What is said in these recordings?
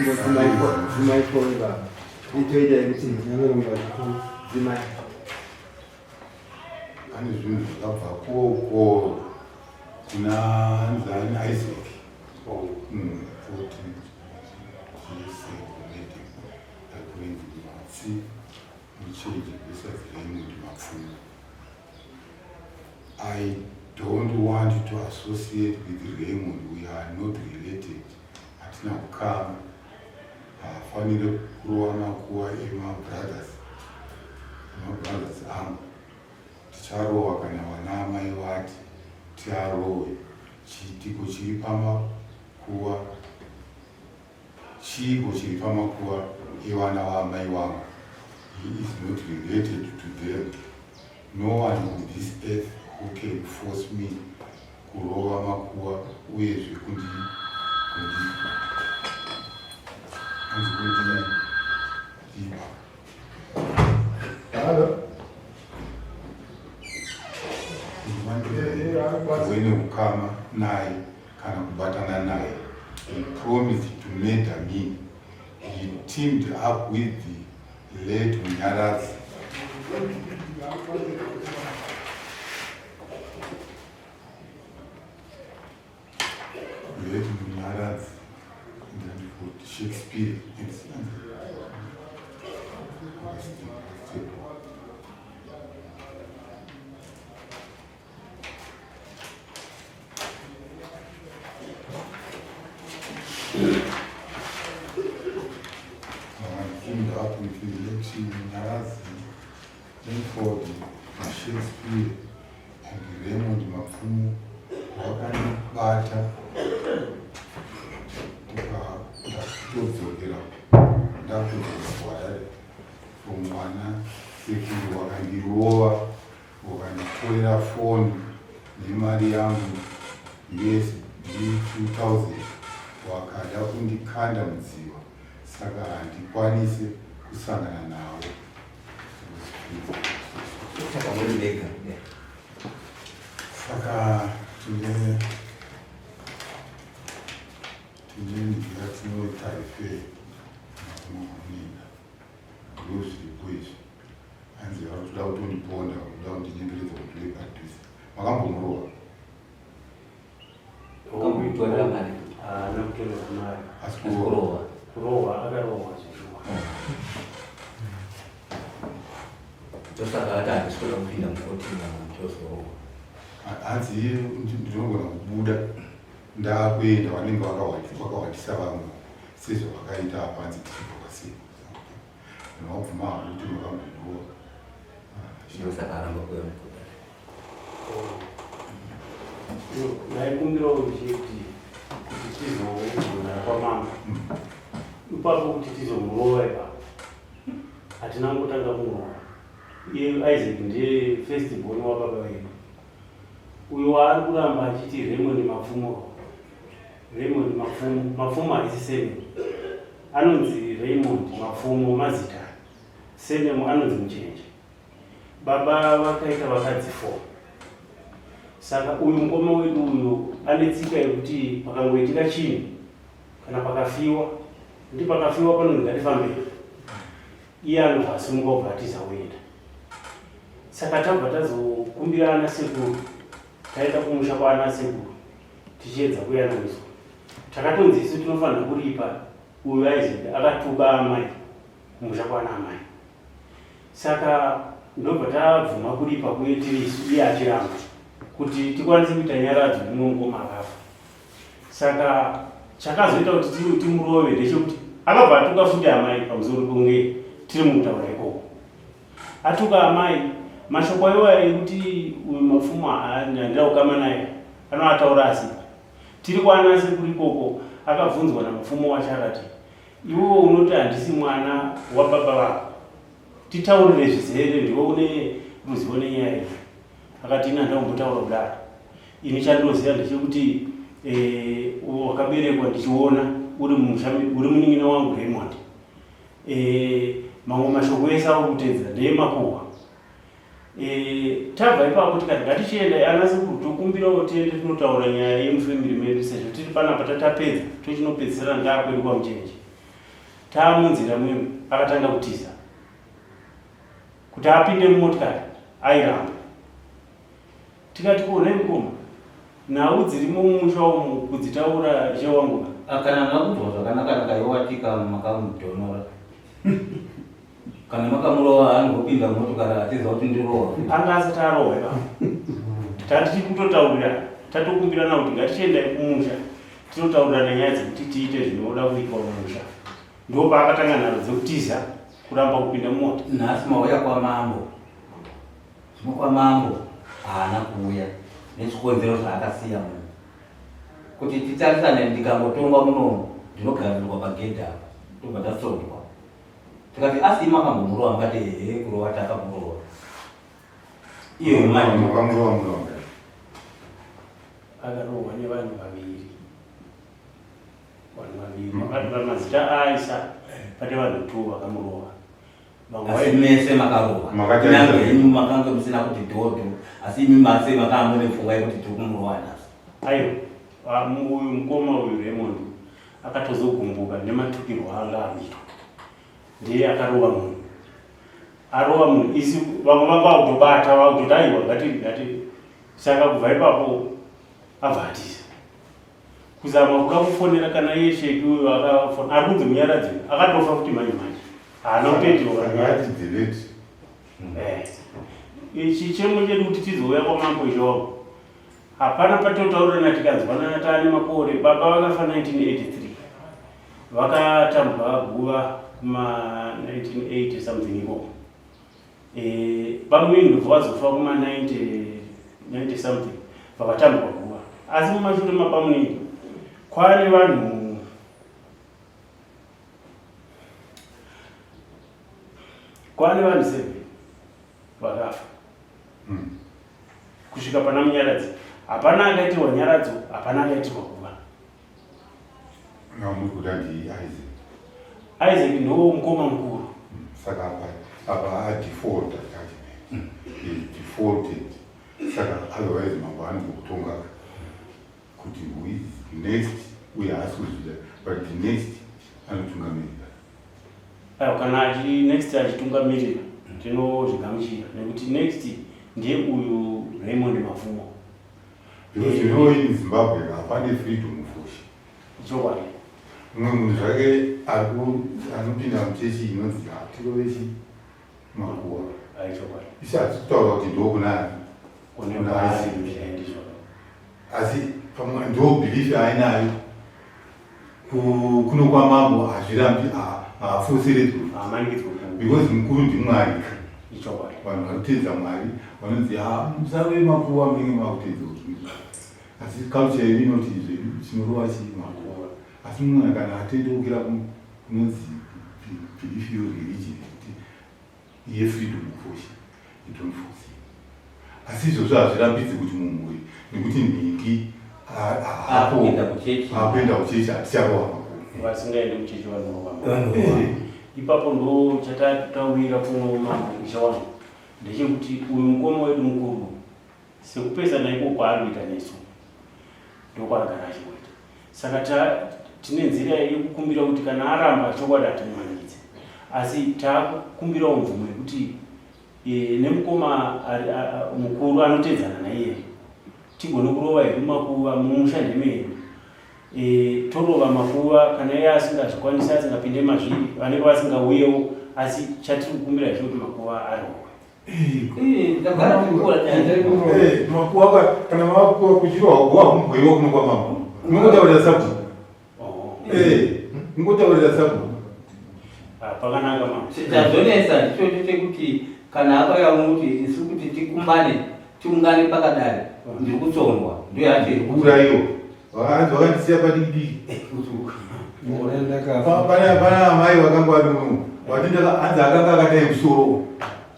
zimaifonga itoita kuti nyanoromba zimai ane zvinhu zvakabva koko kuna nzani Isaac 40 I don't want to associate with Raymond. We are not related. Atina kukama afanire Kurohwa ema brothers angu ticharohwa kana vana mai vati tiarohwe chiitiko chiri pamakuva evana vamai vangu. He is not related to them. No one on this earth who can force me kurohwa makuva uyezve kundipa wene ukama naye kana kubatana naye. He promised to murder me. He teamed up with the late Munyaradzi. Late Munyaradzi and for Shakespeare and up with the election then for the Shakespeare and the Raymond Mapfumu wakanibata ndakutozokera ndakutozokera mwana sekuru wakandirova wakanditorera foni nemari yangu yes 2000 wakada kundikanda mudziva saka handikwanise kusangana nawo. Saka tine nzira tinoita ife nakumahamina ndozviripo izvi hanzi varikuda kutondiponda kuda kundinyengeredza kuti lepadhuze. Makambomurova asi kurohwa akarohwa zvishuwa tosaka ati handiswera kupinda mukotina tozorohwa hanzi ndinogona kubuda ndakuenda vanenge vakawandisa vamwe sezvo vakaita apa hanzi tichibva sei ndinobvuma hano kuti makambomurova ndosaka aramba kuya mukoda naikumbirawo ndichiti kuti tizogona kwamama ipapo kuti tizomurova ipapo hatina ngotanga kumurova. Iye Isaac ndiye first born wababa vedu. Uyo waari kuramba achiti Raymond Mapfumo haisi sene. Anonzi Raymond Mapfumo mazita. Sene anonzi Muchenje. Baba vakaita vakadzi 4. Saka uyu mukoma wedu uyu ane tsika yekuti pakangoitika chinhu kana pakafiwa ndi pakafiwa panonzi ngatifambei. Iye anobvasimuka kubva atizaenda. Saka tabva tazokumbira ana sekuru taenda kumusha kwaana sekuru tichiedza kuyananiswa. Takatonzi isu tinofanira kuripa uyu Isaac akatuba amai kumusha kwaana amai. Saka ndobva tabvuma kuripa kuye tiri isu iye achiramba kuti tikwanise kuita nyaradzo inongoma akafa. Saka chakazoita kuti timurove ndechekuti akabva atuka futi amai pamusoro kunge tiri mutaura ikoko. Atuka amai mashoko aiwa ekuti uyu Mapfumo handira kukama naye anoataura asipa. Tiri kwaana sekuru ikoko akabvunzwa naMapfumo wacho akati iwewo unoti handisi mwana wababa vako, titaurire zvizere ndiwe une ruzivo nenyaya iyi. Akati ina ndakumbotaura kudaro. Ini chandinoziva ndechekuti wakaberekwa ndichiona uri munin'ina wangu Raymond. Mamwe mashoko ese akutedzera ndeemakuhwa. Tabva ipapo tikati ngatichienda ana sekuru tokumbirawo tiende tinotaura nyaya yemufemiri medu sezvo tiri panapa tatapedza tochinopedzisira ndaakwedu kwaMuchenje. taamunzira mwemwe akatanga kutiza kuti apinde mumotikari airamba. Tikati kuona mukoma nhau dzirimo mumusha umu kudzitaura chewangu kana ngakutwa zvakanaka yowatika makamudhonora kana makamurowa anopinda motokari atiza kuti ndirowa anga asati arohwa ipapo. Tati kutotaurira tatokumbirana kuti ngatichiendai kumusha tinotaurirana nyaya dzekuti tiite zvinoda kuitwa mumusha. Ndo paakatanga nharo dzekutiza kuramba kupinda mota. nhasi mauya kwamambo zvino kwamambo haana kuuya nezvikonzero zvaakasiya munhu kuti titarisane. Ndikangotongwa muno ndinogarirwa pagedhi apa tobva tasondwa tikati asi makambomurowa mukati hehe kurowa takamurowa iyo mukamurowa akarohwa nevanhu vaviri vakatora mazita aisa pane vanhu 2 vakamurowa. asi mese makarohwa nyange henyu makanga musina kuti dhodho asi imi mase makanga mune pfungwa yekuti tiri kumurowa nhasi. Aiwa uyu mukoma uyu Raymond akatozogumbuka nematukirwo anga amitwa ndiye akarova munhu arova munhu isi vamwe vanga vakutobata vakutoti aiwa ngati saka kubva ipapo abva atiza kuzama kuda kufonera kana iye sheki uyu akafona ari kunzi munyaradzi akatofa kuti manje haana kutetiwaatidelete ichi chemo chedu kuti tizouya kwamambo izvavo hapana patotaurana tikanzwanana taane makore. Baba vakafa 1983 vakatambwa guva kuma 1980 something iko pamwe ndobva vazofa kuma 90 something vakatambwa guva. Asi mumashure mapamunini kwaane vanhu kwaane vanhu 7 vakafa kusvika pana munyaradzi. Hapana akaitirwa nyaradzo, hapana akaitirwa kuva. namukudandi Isaac ndo mukoma mukuru. Saka apa default defaulted. Saka otherwise mabani kutonga kuti who is next we are asked but the next anotungamirira. Kana achi next achitungamirira tinozvigamuchira nekuti next ndiye uyu Raymond Mafumo. Because you know in Zimbabwe hapana freedom of worship. Chokwadi. Munhu zvake anopinda muchechi inonzi hatirovechi makuwa. Chokwadi. Isi hatitaura kuti ndo kuna asi pamwe ndo belief ainayo kuno kwamambo hazvirambi hafoseredwe because mukuru ndimwari. Vanhu vanotedza mwari vanonzi musave makuwa munenge makutedza kuti asi culture yedu inoti zvedu chinorova chimakuwa. Asi mumwe kana atendeukira kunonzi belief yo religion kuti iye freedom of worship don't force. Asi izvozvo hazvirambidzi kuti munhu uyu nekuti nhingi akuenda kuchechi haticharowa makuwa vasingaende kuchechi vanorowa. Ipapo ndo chatatawira kuno mambo ichawana ndechekuti uyu mukoma wedu mukuru sekupesana iko kwaanoita nesu ndokwaagara achiita. Saka tine nzira yekukumbira kuti kana aramba chokwadi atimumanyidze, asi takukumbirawo mvumo yekuti nemukoma mukuru anotedzana naiye tigone kurova hedu makuva mumusha ndemedu. Torova makuva kana iye asingazvikwanisi asingapinde mazviri vanenge vasingauyewo, asi chatiri kukumbira izvo kuti makuva arohwe. makuwa kana makuwa kuchirohwa guva kumugweiwa kuno kwamambo unongotaurira sabu unongotaurira sabu pakanaka mama chazonesa ndicho chekuti kana akauya muti isu kuti tikumbane tiungane pakadari ndiri kutsondwa ndiyo yacheurayiwa vakanzi vakandisiya padikidiki pana amai vakanga vari muno watindaka anzi akanga akatai musoro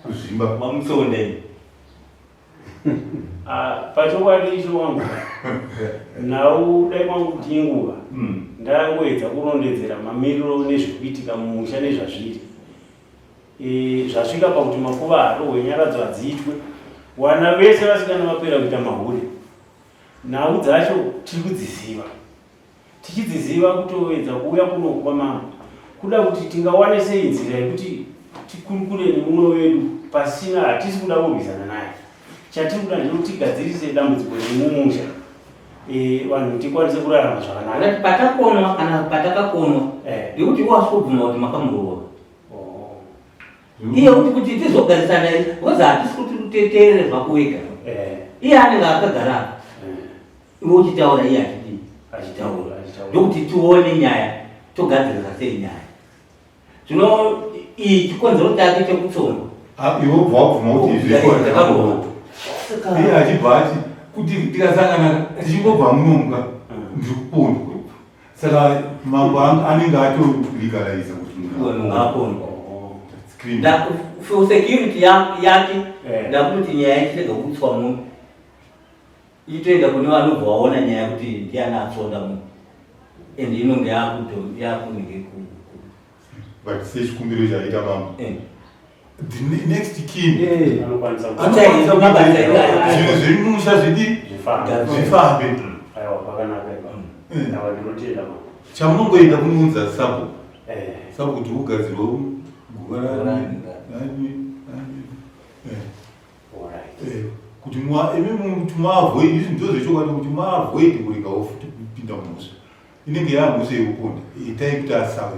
kuzvimba mamusonde pachokwadi icho wangu nhau dai mangu kuti inguva ndakangoedza kurondedzera mamiriro nezvekuitika mumusha nezvazviri zvasvika pakuti makuva arohwe nyaradzo hadziitwe. Wana vese vasikana vapera kuita mahuri. Nhau dzacho tiri kudziziva tichidziziva kutoedza kuuya kuno kwamambo kuda kuti tingawane sei nzira yekuti tikurukure nemumwe wedu pasina hatisi kuda kurwisana naye. Chatiri kuda ndekuti tigadzirise dambudziko remumusha vanhu tikwanise kurarama zvakanaka. Patakonwa kana patakakonwa ndikuti wasubvuma kuti makamuroora iye kuti tizogarisana because hatisi kuti uteteere zvakuwega. Iye anenge akagara iwe uchitaura iye achitaura ndokuti tione nyaya togadzirisa sei nyaya. Zvino iyi chikonzero chake chekutsonga iwe bva wabvuma kuti izvi iye achibva ati kuti tikasangana tichingobva munomuka ndirikupondwa. Saka mambo anenge atolegaliza kuti munhu ngapondwa. For security yake ndakuti nyaya ichirega kutswa munhu itoenda kune vanobva waona nyaya kuti ndiani atsonda munhu and inonge yakunenge but sechikumbiro chaita mambo the next king zvinhu zvirimusha zvifambe chamunongoenda kunounza sabo kuti ugadzirwa kuti muavoid izvi ndo zvechokwadi kuti muavoid kurega futi kupinda mumusha inenge yamusha yekuponda itai kuti asave